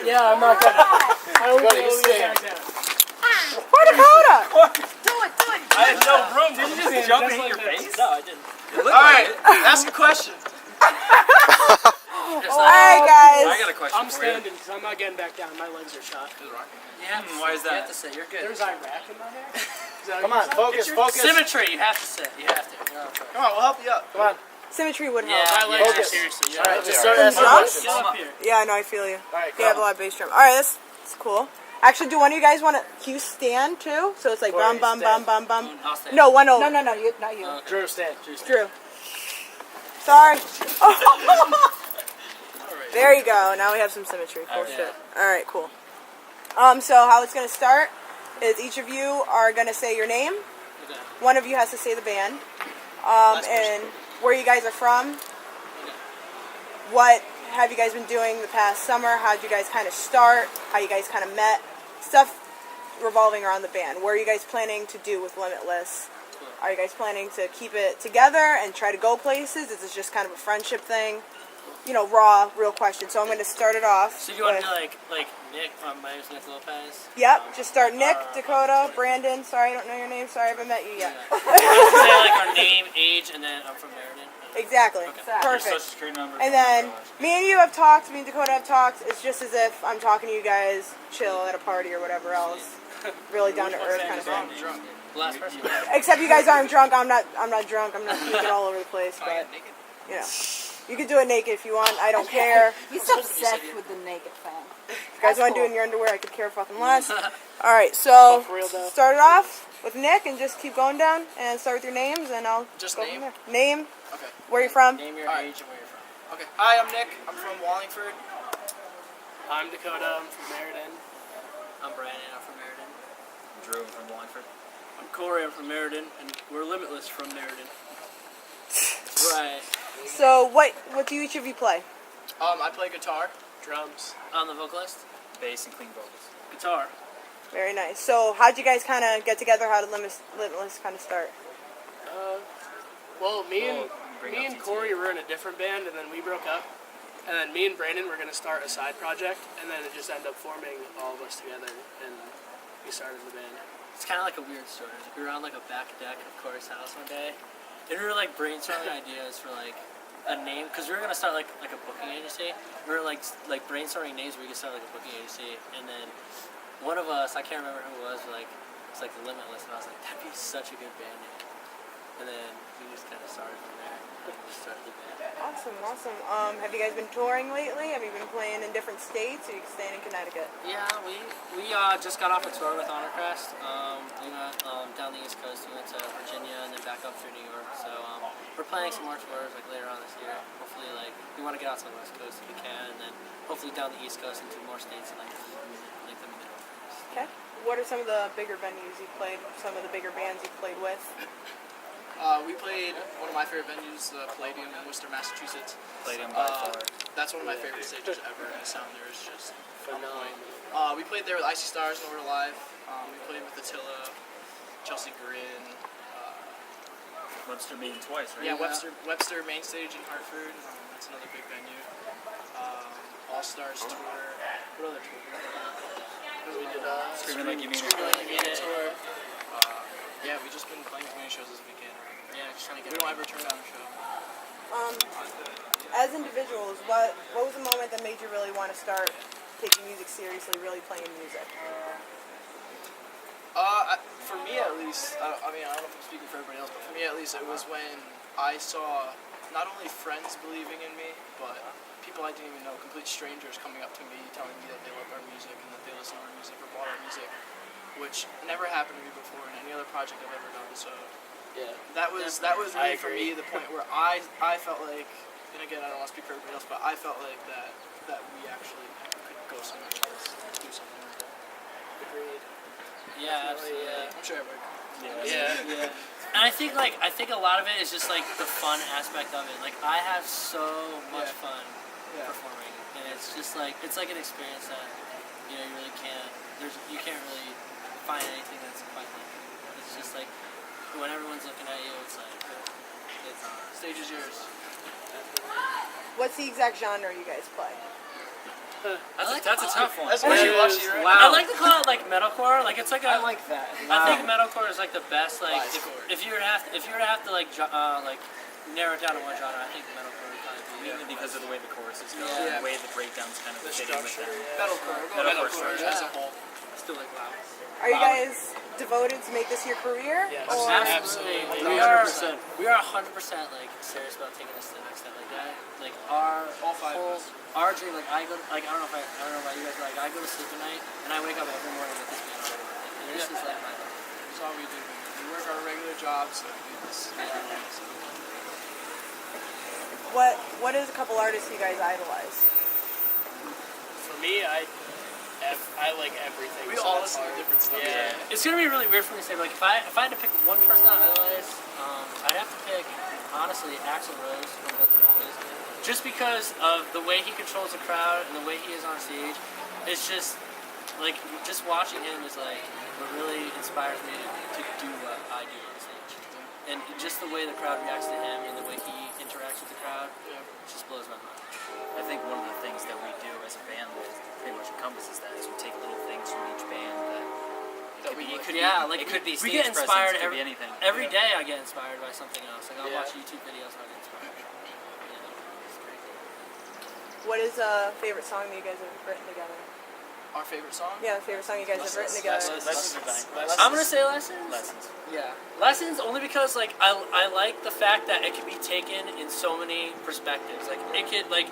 Yeah, I'm not gonna. I don't Dakota, you stay. Poor Dakota! Do it. I had no room. Did you just jump in like your this. face? No, I didn't. Alright, ask a question. Alright, I guys. got a question I'm for you. standing because I'm not getting back down. My legs are shot. Yeah, why is You that? have to sit. You're good. There's Iraq in my hair. Is that Come what on, you said? focus. Symmetry, you have to sit. You have to. Come on, we'll help you up. Come on. Symmetry would help. Yeah, My legs are Focus. seriously shot. Alright, just start From asking drums? questions. Get up here. Yeah, I know, I feel you. Alright, You have a lot of bass drum. Alright, that's cool. Actually, do one of you guys want to cue stand too? So it's like Corey, bum, bum, bum, bum, bum. I'll stand. No, one over. No, not you. Drew, stand. Drew. Sorry. There you go. Now we have some symmetry. Cool shit. Alright, cool. So how it's going to start is each of you are going to say your name. Okay. One of you has to say the band. And where you guys are from. What have you guys been doing the past summer? How did you guys kind of start? How you guys kind of met? Stuff revolving around the band. What are you guys planning to do with Limitless? Are you guys planning to keep it together and try to go places? Is this just kind of a friendship thing? You know, raw, real question. So I'm going to start it off. So do you want with, to do like Nick from My Name's Nick Lopez? Yep, just start Nick, Dakota, Brandon. Sorry, I don't know your name. Sorry, I haven't met you yet. Say like our name, age, and then I'm from Meriden. Exactly. Okay. Perfect. security number. And then me and you have talked, me and Dakota have talked. It's just as if I'm talking to you guys, chill at a party or whatever else. Really down to earth kind of thing. Last person. Except you guys aren't drunk. I'm not drunk. I'm not puking all over the place. But you know, you can do it naked if you want. I don't care. He's obsessed with the naked fan. If you guys want to do it in your underwear, I could care fucking less. All right, so For real, though. start it off with Nick and just keep going down and start with your names and I'll Just go name? from there. Name, Okay. where you from? Name your Alright. age and where you're from. Okay. Hi, I'm Nick. I'm from Wallingford. I'm Dakota. I'm from Meriden. I'm Brandon. I'm from Meriden. Drew from Wallingford. I'm Corey. I'm from Meriden, and we're Limitless from Meriden. Right. So what do each of you play? I play guitar. Drums, On the vocalist? Bass and clean vocals. guitar. Very nice. So how'd you guys kind of get together? How did Limitless kind of start? Well, me and bring up Corey were in a different band, and then we broke up. And then me and Brandon were going to start a side project, and then it just ended up forming all of us together, and we started the band. It's kind of like a weird story. We were on like a back deck of Corey's house one day, and we were like brainstorming ideas for like a name, because we were gonna start like a booking agency. We were like brainstorming names where we could start like a booking agency, and then one of us, I can't remember who it was, but like it's like the Limitless, and I was like, that'd be such a good band name. And then we just kind of started from there. And just started the band. Awesome. Have you guys been touring lately? Have you been playing in different states, or are you staying in Connecticut? Yeah, we just got off a tour with Honorcrest. We went down the East Coast. We went to Virginia and then back up through New York. So we're planning some more tours like later on this year. Hopefully, like we want to get out to the West Coast if we can, and then hopefully down the East Coast into more states in like the middle. Okay. What are some of the bigger venues you've played? Some of the bigger bands you've played with? We played one of my favorite venues, the Palladium in Worcester, Massachusetts. Palladium by far. That's one of my favorite stages ever, and the sound there is just Phenomenal. We played there with Icy Stars and Over Live. We played with Attila, Chelsea Grin. Webster meeting twice, right? Yeah, Webster Main Stage in Hartford. That's another big venue. All Stars Tour. What other tour? We did Screaming Like You Mean It. Screaming Like You Mean It tour. Yeah, we just been playing as many shows as we can. Yeah, just trying to We get. don't ever turn down a show. As individuals, what was the moment that made you really want to start taking music seriously, really playing music? For me at least, I mean, I don't know if I'm speaking for everybody else, but for me at least, it was when I saw not only friends believing in me, but people I didn't even know, complete strangers coming up to me, telling me that they love our music and that they listen to our music or bought our music, which never happened to me before in any other project I've ever done. So Yeah. that was really for me the point where I felt like, and again, I don't want to speak for everybody else, but I felt like that we actually could go somewhere else, do something like that. Agreed. Yeah, absolutely. I'm sure everybody. Yeah. And I think a lot of it is just like the fun aspect of it. Like I have so much fun performing, and it's just like it's like an experience that you really can't. You can't really find anything that's quite like it. It's just like when everyone's looking at you, it's like Stage is yours. What's the exact genre you guys play? That's a tough one. That's wishy-washy, right? I like to call it like metalcore. Like it's like a. I like that. I think metalcore is like the best. Like Metalcore. if you were to have to like narrow it down to one genre, I think metalcore would probably be. Mainly because of the way the choruses go, Yeah. the way the breakdowns kind of The fit in with structure, them. metalcore. Metalcore Metalcore as a whole. Still like loud. Are you guys devoted to make this your career? Yes. Or Absolutely. We are 100% like serious about taking this to the next step. Like that. Like All five of us. our dream. Like I don't know about you guys, but like I go to sleep at night and I wake up every morning with this band on. And this is like my life. That's all we do. We work our regular jobs. So we do this. what is a couple artists you guys idolize? For me, I like everything. We so all that's listen to hard. different stuff. Yeah. It's gonna be really weird for me to say, but like if I had to pick one person that I idolize, I'd have to pick honestly Axl Rose from Guns N' Roses, just because of the way he controls the crowd and the way he is on stage. It's just like just watching him is like what really inspires me to do what I do on stage, and just the way the crowd reacts to him and the way he interacts with the crowd, just blows my mind. I think one of the things that we do as a band that pretty much encompasses that is we take little things from each band that it could be we stage get inspired presence, it could be anything. every day. I get inspired by something else. Like I'll Yeah. watch YouTube videos and I'll get inspired. You know, it's great. What is a favorite song that you guys have written together? Our favorite song? Yeah, the favorite song you guys have written together. Lessons. I'm gonna say lessons. Lessons. Yeah, lessons only because like I like the fact that it can be taken in so many perspectives. Like it could like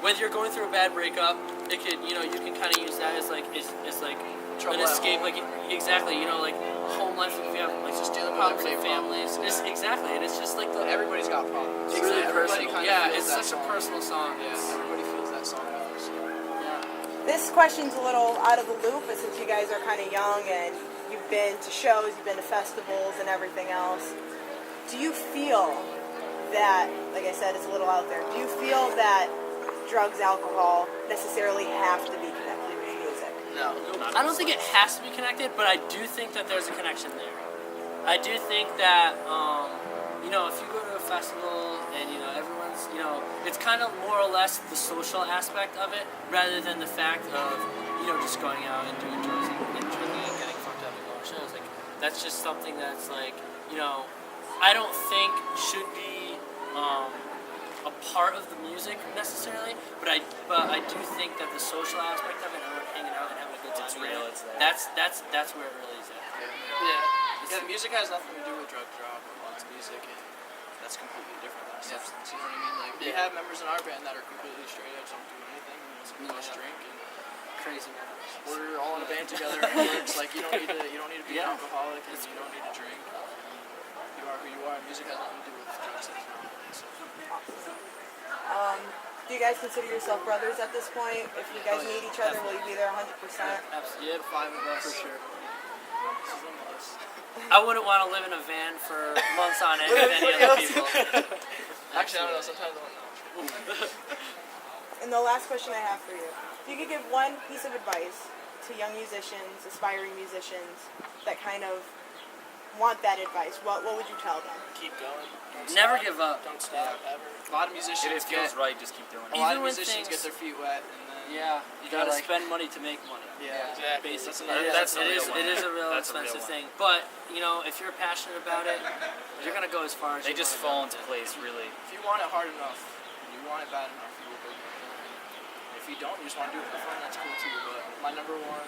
whether you're going through a bad breakup, it could you can kind of use that as like it's like Trouble an at escape. home. Like exactly like home life. If you have like Just dealing with problems everyday with families. It's exactly, and it's just like the Everybody's got problems. it's really Everybody personal. kind of Yeah, feels it's that such a song. personal song. Yeah, everybody feels that song. So. Yeah. This question's a little out of the loop, but since you guys are kind of young and you've been to shows, you've been to festivals and everything else, do you feel that, like I said, it's a little out there, do you feel that drugs, alcohol necessarily have to be connected with music? No. I don't think it has to be connected, but I do think that there's a connection there. I do think that, if you go to a festival and, everyone's, it's kind of more or less the social aspect of it rather than the fact of, just going out and doing drugs and drinking and getting fucked up and going to shows. Like, that's just something that's like, I don't think should be a part of the music necessarily, but I do think that the social aspect of it, and hanging out and having a good time, It's real, it's there. That's where it really is at. Yeah, music has nothing to do with drugs or alcohol. It's music, and that's completely different than a substance. You know what I mean? Like we have members in our band that are completely straight edge, don't do anything, just drink, and Crazy numbers. we're all in a band together. And it works. Like you don't need to be an alcoholic, and you don't need to drink. You are who you are. Music has nothing to do with drugs. So. Do you guys consider yourself brothers at this point? If you guys need each other, will you be there 100%? Absolutely. Yeah, the five of us. For sure. This is limitless. I wouldn't want to live in a van for months on end with any other people. Actually, I don't know. Sometimes I don't know. And the last question I have for you. If you could give one piece of advice to young musicians, aspiring musicians, that kind of want that advice, what would you tell them? Keep going. Don't Never stop. give up. Don't stop ever. A lot of musicians If it feels get right, just keep doing a it. lot of Even when musicians things- get their feet wet, and then Yeah, you gotta like- spend money to make money. yeah, Exactly. Basically, That's a it real one. is a real That's a real expensive one. thing. But if you're passionate about it, you're gonna go as far as They you just wanna fall go. into place really. If you want it hard enough, and you want it bad enough, you will go get it. If you don't, you just want to do it for fun, that's cool too. But my number one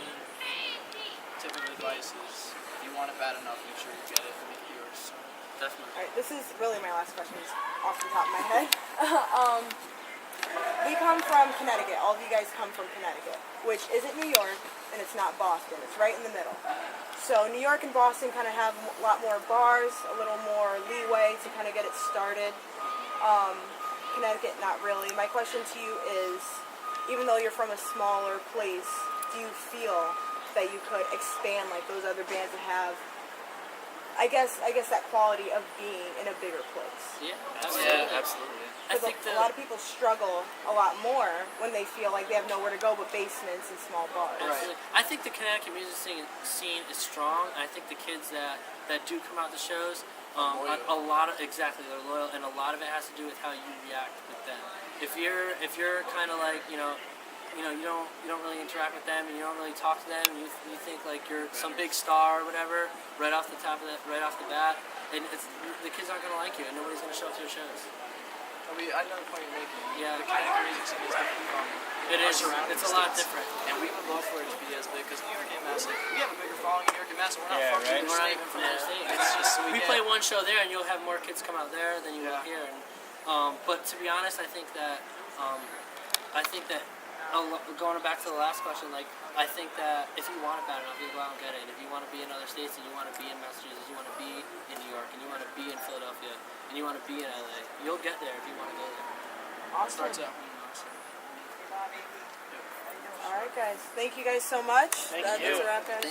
tip of advice is if you want it bad enough, make sure you get it and make it yours. So, Definitely. All right, this is really my last question, just off the top of my head. We come from Connecticut. All of you guys come from Connecticut, which isn't New York and it's not Boston. It's right in the middle. So New York and Boston kind of have a lot more bars, a little more leeway to kind of get it started. Connecticut, not really. My question to you is, even though you're from a smaller place, do you feel that you could expand like those other bands that have, I guess that quality of being in a bigger place? Yeah, Yeah, absolutely. I Because think a lot of people struggle a lot more when they feel like they have nowhere to go but basements and small bars. Absolutely. I think the Connecticut music scene is strong. I think the kids that do come out to shows, Loyal. a lot of they're loyal, and a lot of it has to do with how you react with them. If you're kind of like you don't really interact with them, and you don't really talk to them. And you think like you're some big star or whatever right off the bat, and the kids aren't gonna like you, and nobody's gonna show up to your shows. I mean, I know the point you're making. Yeah. The Connecticut agency is different from It our is. surrounding It's a lot states. different. And we would love for it to be as big because New York AMS, like, we have a bigger following in New York AMS, and we're not from We're the not state. even from the state. It's just We play one show there, and you'll have more kids come out there than you will Yeah. here. And, but to be honest, I think that going back to the last question, like I think that if you want it bad enough, you'll go out and get it. And if you want to be in other states, and you want to be in Massachusetts, you want to be in New York, and you want to be in Philadelphia, and you want to be in LA, you'll get there if you want to go there. starts out. All right, guys. Thank you guys so much. Thank That's you. a wrap, guys.